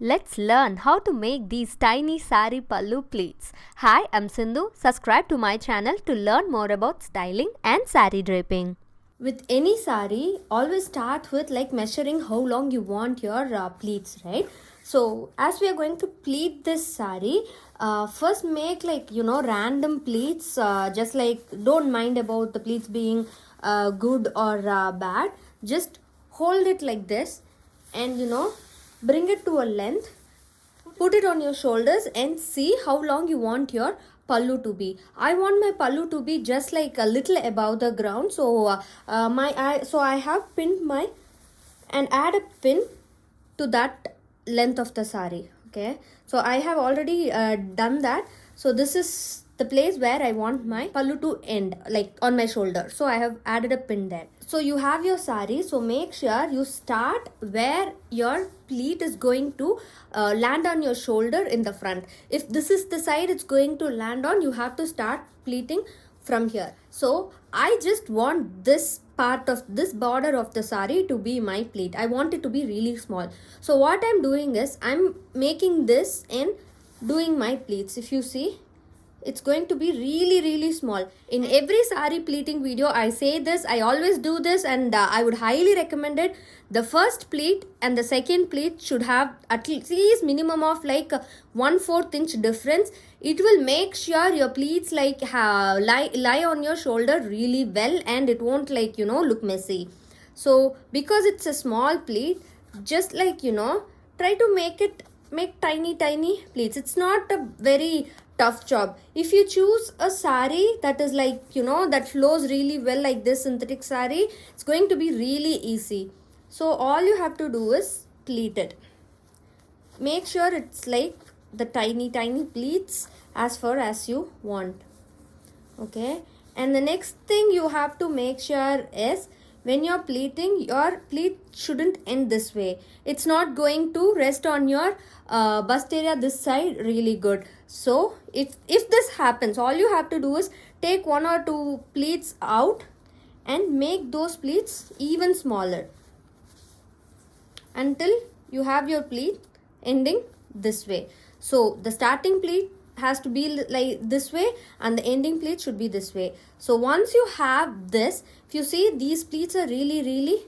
Let's learn how to make these tiny saree pallu pleats. Hi, I'm Sindhu. Subscribe to my channel to learn more about styling and saree draping. With any saree, always start with measuring how long you want your pleats, right? So as we are going to pleat this saree, first make random pleats. Just don't mind about the pleats being good or bad. Just hold it like this, and bring it to a length, put it on your shoulders and see how long you want your pallu to be. I want my pallu to be just like a little above the ground, so I have pinned my and add a pin to that length of the saree. Okay, so I have already done that. So this is the place where I want my pallu to end, like on my shoulder. So I have added a pin there. So you have your saree, so make sure you start where your pleat is going to land on your shoulder in the front. If this is the side it's going to land on, you have to start pleating from here. So I just want this part of this border of the saree to be my pleat. I want it to be really small. So what I'm doing is I'm making this and doing my pleats. If you see, it's going to be really small. In every saree pleating video I say this, I always do this, and I would highly recommend it. The first pleat and the second pleat should have at least minimum of 1/4 inch difference. It will make sure your pleats lie on your shoulder really well, and it won't look messy. So because it's a small pleat, just try to make tiny pleats. It's not a very tough job. If you choose a saree that is that flows really well, like this synthetic saree, it's going to be really easy. So all you have to do is pleat it. Make sure it's like the tiny pleats as far as you want. Okay, and the next thing you have to make sure is, when you're pleating, your pleat shouldn't end this way. It's not going to rest on your bust area this side really good. So if this happens, all you have to do is take 1 or 2 pleats out and make those pleats even smaller until you have your pleat ending this way. So the starting pleat has to be like this way and the ending pleat should be this way. So once you have this, if you see, these pleats are really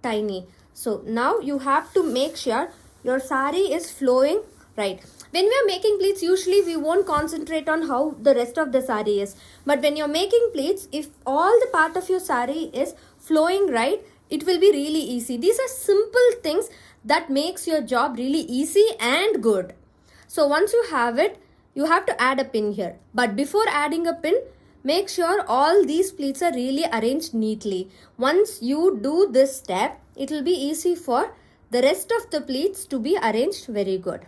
tiny. So now you have to make sure your saree is flowing right. When we are making pleats, usually we won't concentrate on how the rest of the saree is, but when you're making pleats, if all the part of your saree is flowing right, it will be really easy. These are simple things that makes your job really easy and good. So once you have it, you have to add a pin here. But before adding a pin, make sure all these pleats are really arranged neatly. Once you do this step, it will be easy for the rest of the pleats to be arranged very good.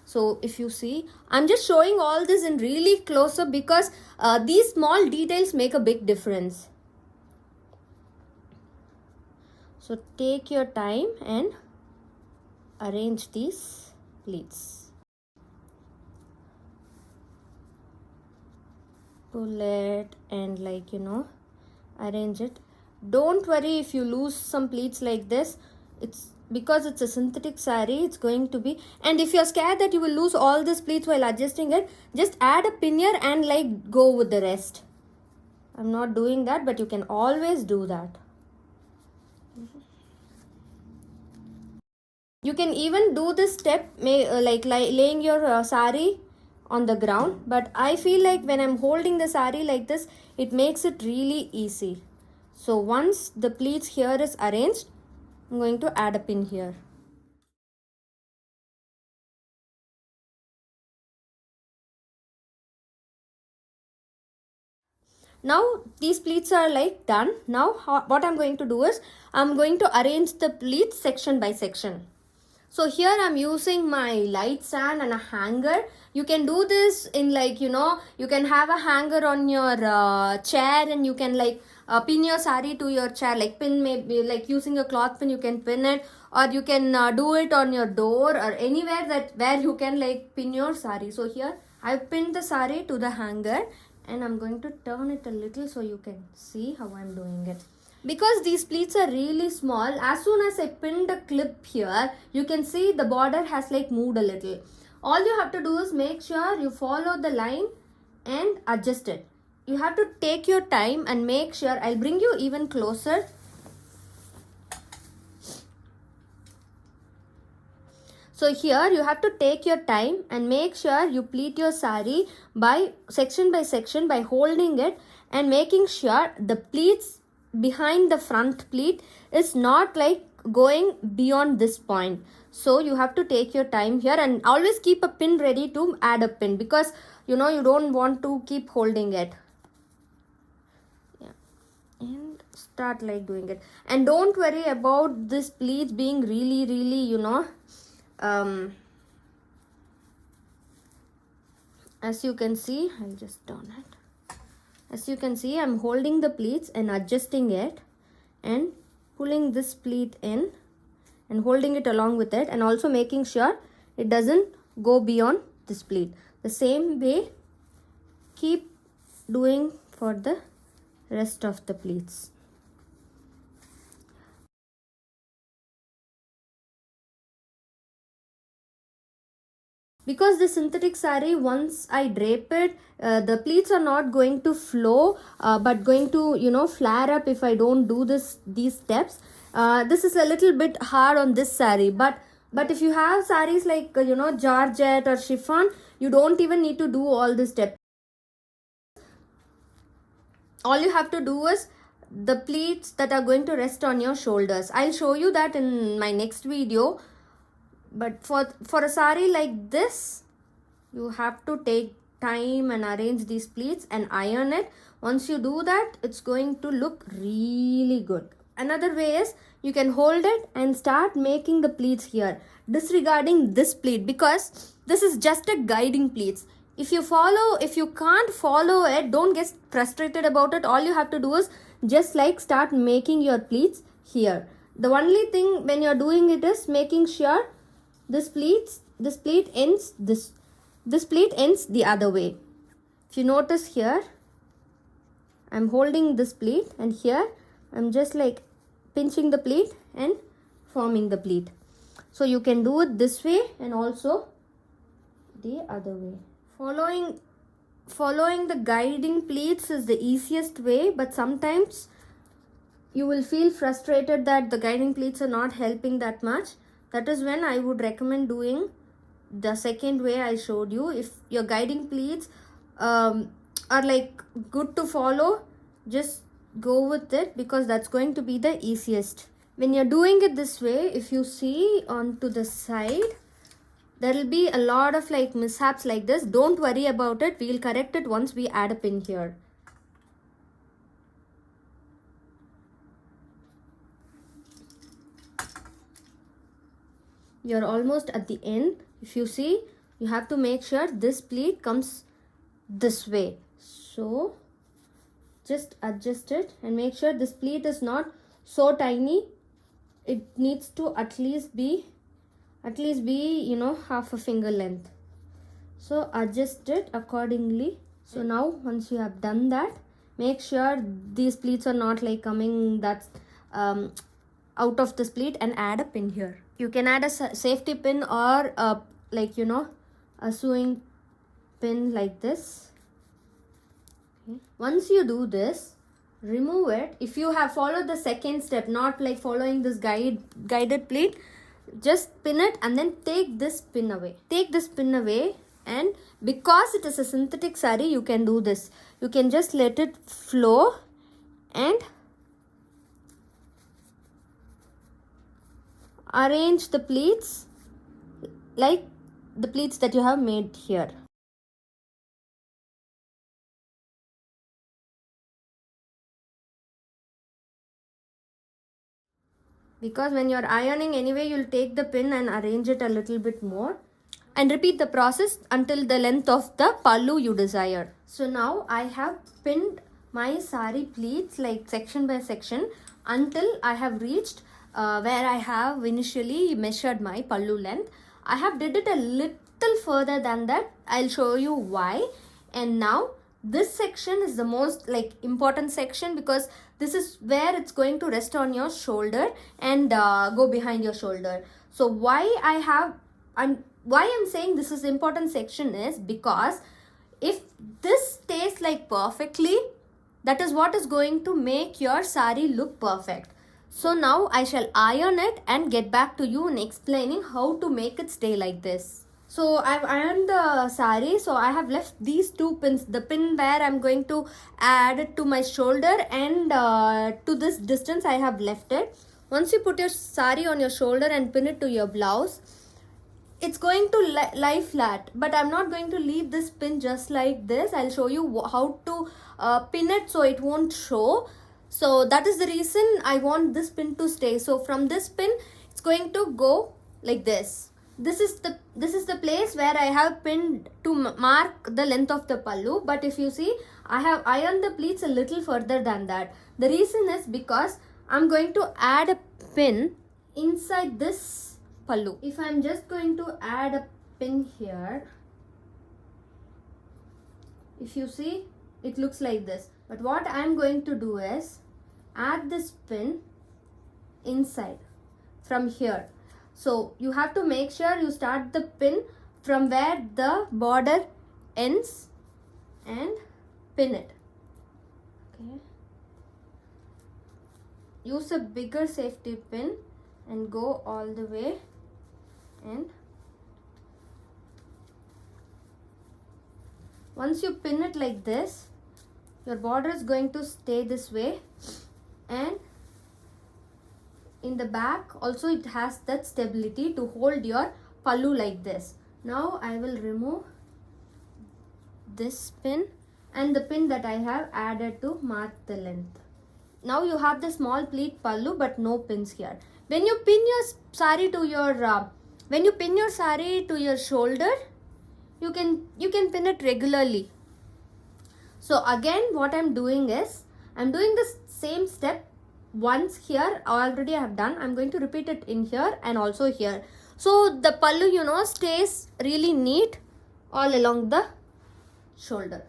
So if you see, I'm just showing all this in really close up because these small details make a big difference. So take your time and arrange these pleats. Pull it and arrange it. Don't worry if you lose some pleats like this. It's because it's a synthetic saree, it's going to be. And if you're scared that you will lose all these pleats while adjusting it, just add a pin here and go with the rest. I'm not doing that, but you can always do that. You can even do this step laying your saree on the ground, but I feel like when I'm holding the saree like this, it makes it really easy. So once the pleats here is arranged, I'm going to add a pin here. Now these pleats are done. Now what I'm going to do is, I'm going to arrange the pleats section by section. So here I'm using my light sand and a hanger. You can do this in you can have a hanger on your chair, and you can pin your saree to your chair, pin, maybe using a cloth pin you can pin it, or you can do it on your door or anywhere where you can pin your saree. So here I've pinned the saree to the hanger, and I'm going to turn it a little so you can see how I'm doing it. Because these pleats are really small, as soon as I pinned a clip here, you can see the border has like moved a little. All you have to do is make sure you follow the line and adjust it. You have to take your time and make sure. I'll bring you even closer. So here you have to take your time and make sure you pleat your saree by section by holding it and making sure the pleats behind the front pleat is not like going beyond this point. So you have to take your time here and always keep a pin ready to add a pin, because you don't want to keep holding it. Yeah, and start like doing it. And don't worry about this pleats being really as you can see, I'll just turn it. As you can see, I'm holding the pleats and adjusting it and pulling this pleat in and holding it along with it, and also making sure it doesn't go beyond this pleat. The same way keep doing for the rest of the pleats. Because the synthetic saree, once I drape it, the pleats are not going to flow, but going to flare up if I don't do these steps. This is a little bit hard on this saree, but if you have sarees like georgette or chiffon, you don't even need to do all this step. All you have to do is the pleats that are going to rest on your shoulders. I'll show you that in my next video. But for a saree like this, you have to take time and arrange these pleats and iron it. Once you do that, it's going to look really good. Another way is you can hold it and start making the pleats here, disregarding this pleat, because this is just a guiding pleats. If you can't follow it, don't get frustrated about it. All you have to do is just like start making your pleats here. The only thing when you're doing it is making sure this pleat ends the other way. If you notice here, I'm holding this pleat, and here I'm just like pinching the pleat and forming the pleat. So you can do it this way and also the other way. Following the guiding pleats is the easiest way, but sometimes you will feel frustrated that the guiding pleats are not helping that much. That is when I would recommend doing the second way I showed you. If your guiding pleats are like good to follow, just go with it, because that's going to be the easiest. When you're doing it this way, if you see onto the side, there will be a lot of like mishaps like this. Don't worry about it. We'll correct it once we add a pin here. You're almost at the end. If you see, you have to make sure this pleat comes this way. So just adjust it and make sure this pleat is not so tiny. It needs to at least be half a finger length. So adjust it accordingly. So now once you have done that, make sure these pleats are not like coming out of this pleat, and add a pin here. You can add a safety pin or a sewing pin like this. Okay. Once you do this, remove it. If you have followed the second step, not like following this guided pleat, just pin it and then take this pin away. Take this pin away, and because it is a synthetic saree, you can do this. You can just let it flow and arrange the pleats like the pleats that you have made here. Because when you're ironing anyway, you'll take the pin and arrange it a little bit more, and repeat the process until the length of the pallu you desire. So now I have pinned my saree pleats like section by section until I have reached where I have initially measured my pallu length. I have did it a little further than that. I'll show you why. And now this section is the most important section, because this is where it's going to rest on your shoulder and go behind your shoulder. So why I'm saying this is important section is because if this stays perfectly, that is what is going to make your saree look perfect. So now I shall iron it and get back to you in explaining how to make it stay like this. So I've ironed the saree, so I have left these two pins. The pin where I'm going to add it to my shoulder, and to this distance I have left it. Once you put your saree on your shoulder and pin it to your blouse, it's going to lie flat. But I'm not going to leave this pin just like this. I'll show you how to pin it so it won't show. So that is the reason I want this pin to stay. So from this pin, it's going to go like this. This is the place where I have pinned to mark the length of the pallu. But if you see, I have ironed the pleats a little further than that. The reason is because I'm going to add a pin inside this pallu. If I'm just going to add a pin here, if you see, it looks like this. But what I'm going to do is add this pin inside from here. So you have to make sure you start the pin from where the border ends and pin it. Okay. Use a bigger safety pin and go all the way, and once you pin it like this, your border is going to stay this way, and in the back also it has that stability to hold your pallu like this. Now I will remove this pin and the pin that I have added to mark the length. Now you have the small pleat pallu but no pins here. When you pin your saree to your shoulder, you can pin it regularly. So again, what I'm doing is I'm doing the same step once here. Already I have done. I'm going to repeat it in here and also here. So the pallu, stays really neat all along the shoulder.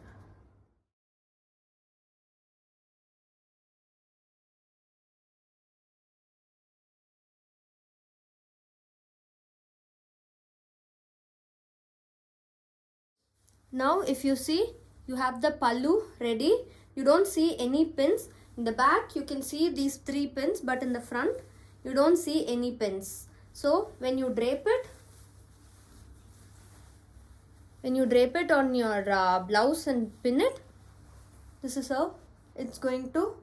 Now if you see, you have the pallu ready. You don't see any pins. In the back you can see these 3 pins, but in the front you don't see any pins. So when you drape it on your blouse and pin it, this is how it's going to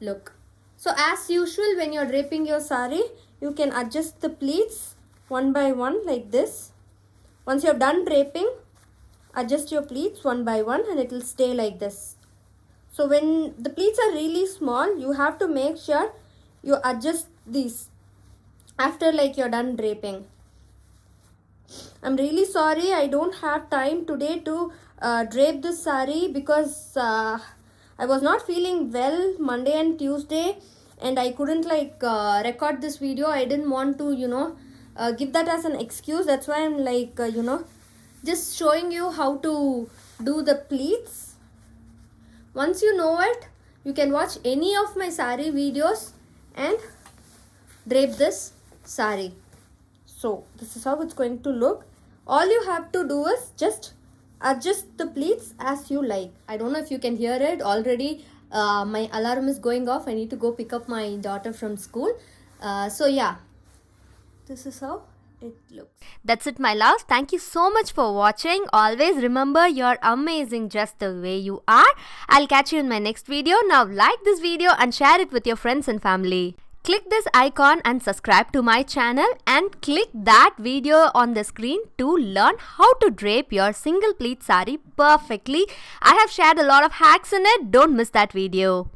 look. So as usual, when you're draping your saree, you can adjust the pleats one by one like this. Once you're done draping, adjust your pleats one by one and it will stay like this. So when the pleats are really small, you have to make sure you adjust these after you're done draping. I'm really sorry I don't have time today to drape this saree because I was not feeling well Monday and Tuesday, and I couldn't record this video. I didn't want to give that as an excuse. That's why I'm just showing you how to do the pleats. Once you know it, you can watch any of my saree videos and drape this saree. So this is how it's going to look. All you have to do is just adjust the pleats as you like. I don't know if you can hear it already. My alarm is going off. I need to go pick up my daughter from school. So yeah, this is how it looks. That's it, my loves. Thank you so much for watching. Always remember, you're amazing just the way you are. I'll catch you in my next video. Now like this video and share it with your friends and family. Click this icon and subscribe to my channel, and click that video on the screen to learn how to drape your single pleat saree perfectly. I have shared a lot of hacks in it. Don't miss that video.